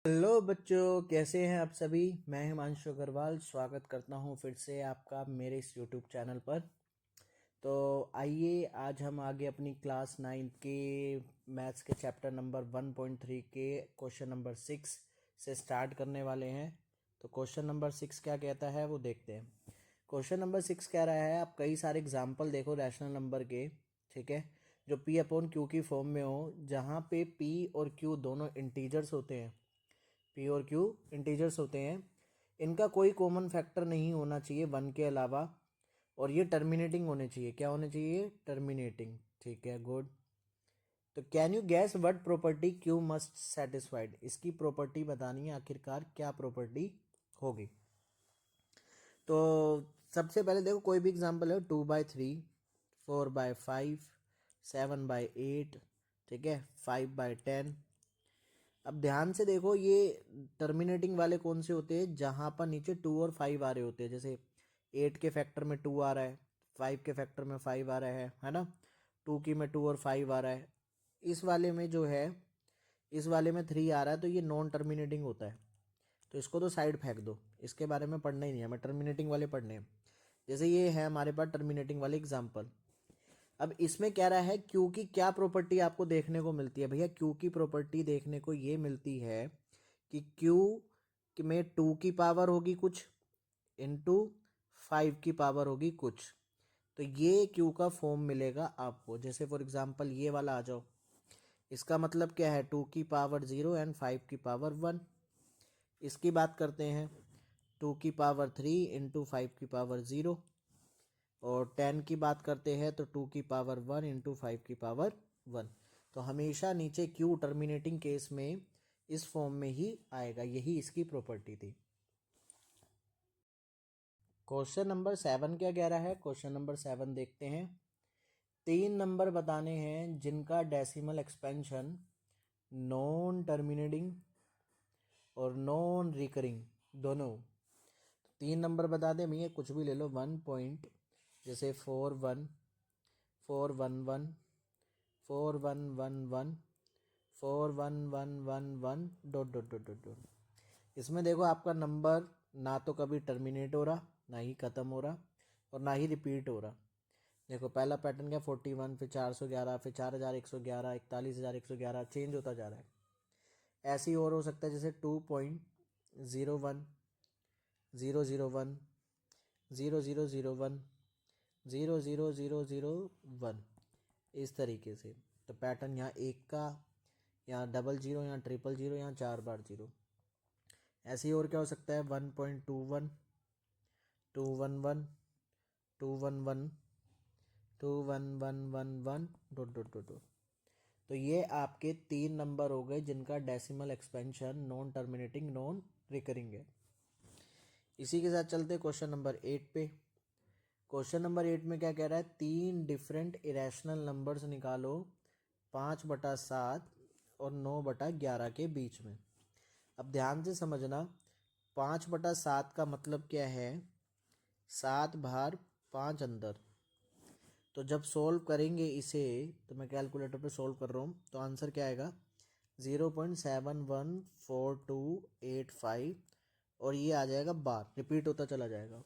Hello बच्चों, कैसे हैं आप सभी। मैं हिमांशु अग्रवाल स्वागत करता हूं फिर से आपका मेरे इस यूट्यूब चैनल पर। तो आइए आज हम आगे अपनी क्लास 9 के मैथ्स के चैप्टर नंबर 1.3 के क्वेश्चन नंबर 6 से स्टार्ट करने वाले हैं। तो क्वेश्चन नंबर 6 क्या कहता है वो देखते हैं। क्वेश्चन नंबर 6 कह रहा है, आप कई सारे एग्जाम्पल देखो रैशनल नंबर के, ठीक है, जो पी अपॉन क्यू की फॉर्म में हो, जहाँ पे पी और क्यू दोनों इंटीजर्स होते हैं। पी और क्यू इंटीजर्स होते हैं, इनका कोई कॉमन फैक्टर नहीं होना चाहिए 1 के अलावा, और ये टर्मिनेटिंग होने चाहिए। क्या होने चाहिए? टर्मिनेटिंग। ठीक है, गुड। तो can you gas what property Q must satisfied. इसकी प्रॉपर्टी बतानी है, आखिरकार क्या प्रॉपर्टी होगी। तो सबसे पहले देखो, कोई भी एग्जांपल है, 2/3, 4/5, 7/8, ठीक है, 5/10। अब ध्यान से देखो, ये टर्मिनेटिंग वाले कौन से होते हैं? जहां पर नीचे 2 और 5 आ रहे होते हैं। जैसे 8 के फैक्टर में 2 आ रहा है, 5 के फैक्टर में 5 आ रहा है ना, 2 की में 2 और 5 आ रहा है। इस वाले में जो है, इस वाले में 3 आ रहा है, तो ये नॉन टर्मिनेटिंग होता है। तो इसको तो साइड फेंक दो, इसके बारे में पढ़ना ही नहीं है, हमें टर्मिनेटिंग वाले पढ़ने हैं। जैसे ये है हमारे पास टर्मिनेटिंग वाले एग्जाम्पल। अब इसमें कह रहा है क्यू की क्या प्रॉपर्टी आपको देखने को मिलती है। भैया क्यू की प्रॉपर्टी देखने को ये मिलती है कि क्यू में 2 की पावर होगी कुछ, इंटू 5 की पावर होगी कुछ। तो ये क्यू का फॉर्म मिलेगा आपको। जैसे फॉर एग्जांपल ये वाला आ जाओ, इसका मतलब क्या है? 2 की पावर 0 एंड 5 की पावर 1। इसकी बात करते हैं, 2 की पावर 3 इंटू 5 की पावर 0। और 10 की बात करते हैं तो 2 की पावर 1 इंटू 5 की पावर 1। तो हमेशा नीचे क्यू टर्मिनेटिंग केस में इस फॉर्म में ही आएगा, यही इसकी प्रॉपर्टी थी। क्वेश्चन नंबर 7 क्या कह रहा है? क्वेश्चन नंबर 7 देखते हैं। 3 नंबर बताने हैं जिनका डेसिमल एक्सपेंशन नॉन टर्मिनेटिंग और नॉन रिकरिंग दोनों। 3 नंबर बता दे भैया, कुछ भी ले लो। 1 पॉइंट, जैसे 4 1 4 1 1 4 1 1 1 4 1 1 1 1 dot dot dot dot dot. इसमें देखो आपका नंबर ना तो कभी टर्मिनेट हो रहा, ना ही ख़त्म हो रहा, और ना ही रिपीट हो रहा। देखो पहला पैटर्न क्या, 41, फिर 411, फिर 4111, 41,111, चेंज होता जा रहा है। ऐसे ही और हो सकता है, जैसे 2.01 001 0001 00001, इस तरीके से। तो पैटर्न यहाँ 1 का, यहाँ 00, यहाँ 000, यहाँ 4 बार 0। ऐसे ही और क्या हो सकता है? 1.21 211 211 21111 डॉट डॉट डॉट डॉट। तो ये आपके 3 नंबर हो गए जिनका decimal expansion non terminating non recurring है। इसी के साथ चलते क्वेश्चन नंबर 8 पे। क्वेश्चन नंबर 8 में क्या कह रहा है? 3 डिफरेंट इरेशनल नंबर्स निकालो 5/7 और 9/11 के बीच में। अब ध्यान से समझना, 5/7 का मतलब क्या है? 7 बाहर 5 अंदर। तो जब सॉल्व करेंगे इसे, तो मैं कैलकुलेटर पे सॉल्व कर रहा हूँ, तो आंसर क्या आएगा? 0.714285, और ये आ जाएगा बार, रिपीट होता चला जाएगा।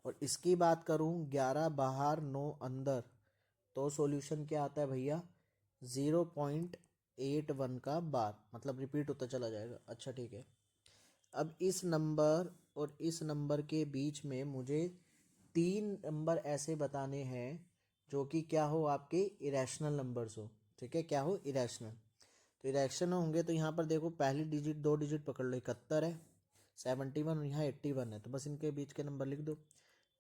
और इसकी बात करूँ, 11 बाहर 9 अंदर, तो सॉल्यूशन क्या आता है भैया? 0.81 का बार, मतलब रिपीट होता चला जाएगा। अच्छा ठीक है। अब इस नंबर और इस नंबर के बीच में मुझे 3 नंबर ऐसे बताने हैं जो कि क्या हो? आपके इरेशनल नंबर्स हो। ठीक है, क्या हो? इरेशनल। तो इरेशनल होंगे तो यहाँ पर देखो, पहली डिजिट 2 डिजिट पकड़ लो, 71 है, 71 और यहाँ 81 है, तो बस इनके बीच के नंबर लिख दो।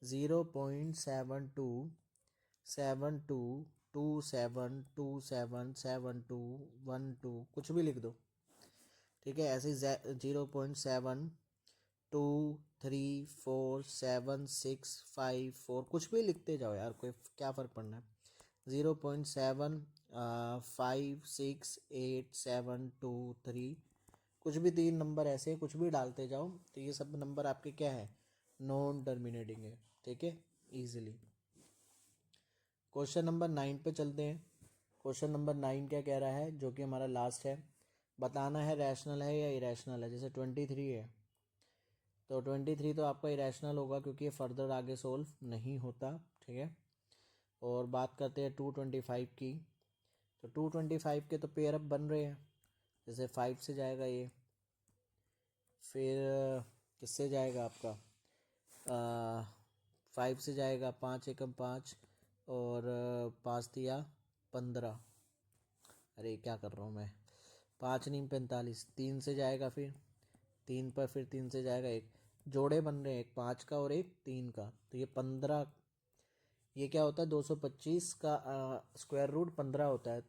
0.722727277212, कुछ भी लिख दो। ठीक है, ऐसे 0.7 2 3 4 7 6 5 4, कुछ भी लिखते जाओ यार, कोई क्या फ़र्क पड़ना है। 0.7 5 6 8 7 2 3, कुछ भी 3 नंबर ऐसे कुछ भी डालते जाओ, तो ये सब नंबर आपके क्या है? नॉन टर्मिनेटिंग है। ठीक है, ईजिली। क्वेश्चन नंबर 9 पे चलते हैं। क्वेश्चन नंबर 9 क्या कह रहा है, जो कि हमारा लास्ट है। बताना है रैशनल है या इरेशनल है। जैसे 23 है तो 23 तो आपका इरेशनल होगा क्योंकि ये फर्दर आगे सोल्व नहीं होता, ठीक है। और बात करते हैं 225 की। तो 225 के तो पेयर अप बन रहे हैं। जैसे 5 से जाएगा ये, फिर किससे जाएगा आपका 5 से जाएगा, 5 एकम 5 और 5 दिया 15। अरे क्या कर रहा हूँ मैं, 5 नहीं 45। 3 से जाएगा, फिर 3 पर फिर 3 से जाएगा, एक जोड़े बन रहे हैं, एक 5 का और एक 3 का, तो ये 15। ये क्या होता है 225 का स्क्वायर रूट 15 होता है।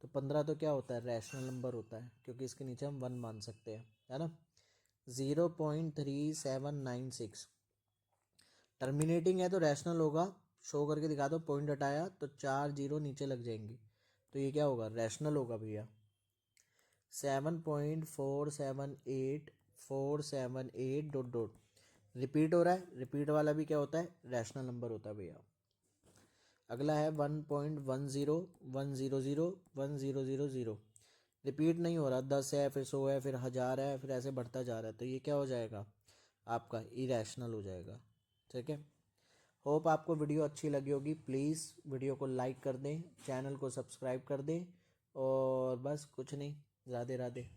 तो 15 तो क्या होता है, रैशनल नंबर होता है, क्योंकि इसके नीचे हम 1 मान सकते हैं, है ना। 0.3796 टर्मिनेटिंग है तो रैशनल होगा। शो करके दिखा दो, पॉइंट हटाया तो 4 जीरो नीचे लग जाएंगी, तो ये क्या होगा, रैशनल होगा भैया। 7.478478 डॉट डॉट रिपीट हो रहा है। रिपीट वाला भी क्या होता है, रैशनल नंबर होता है भैया। अगला है 1.1010001000। रिपीट नहीं हो रहा, 10 है फिर 100 है फिर 1000 है फिर ऐसे बढ़ता जा रहा है, तो ये क्या हो जाएगा आपका, इरेशनल हो जाएगा, ठीक है। होप आपको वीडियो अच्छी लगी होगी। प्लीज़ वीडियो को लाइक कर दें, चैनल को सब्सक्राइब कर दें, और बस कुछ नहीं, राधे राधे।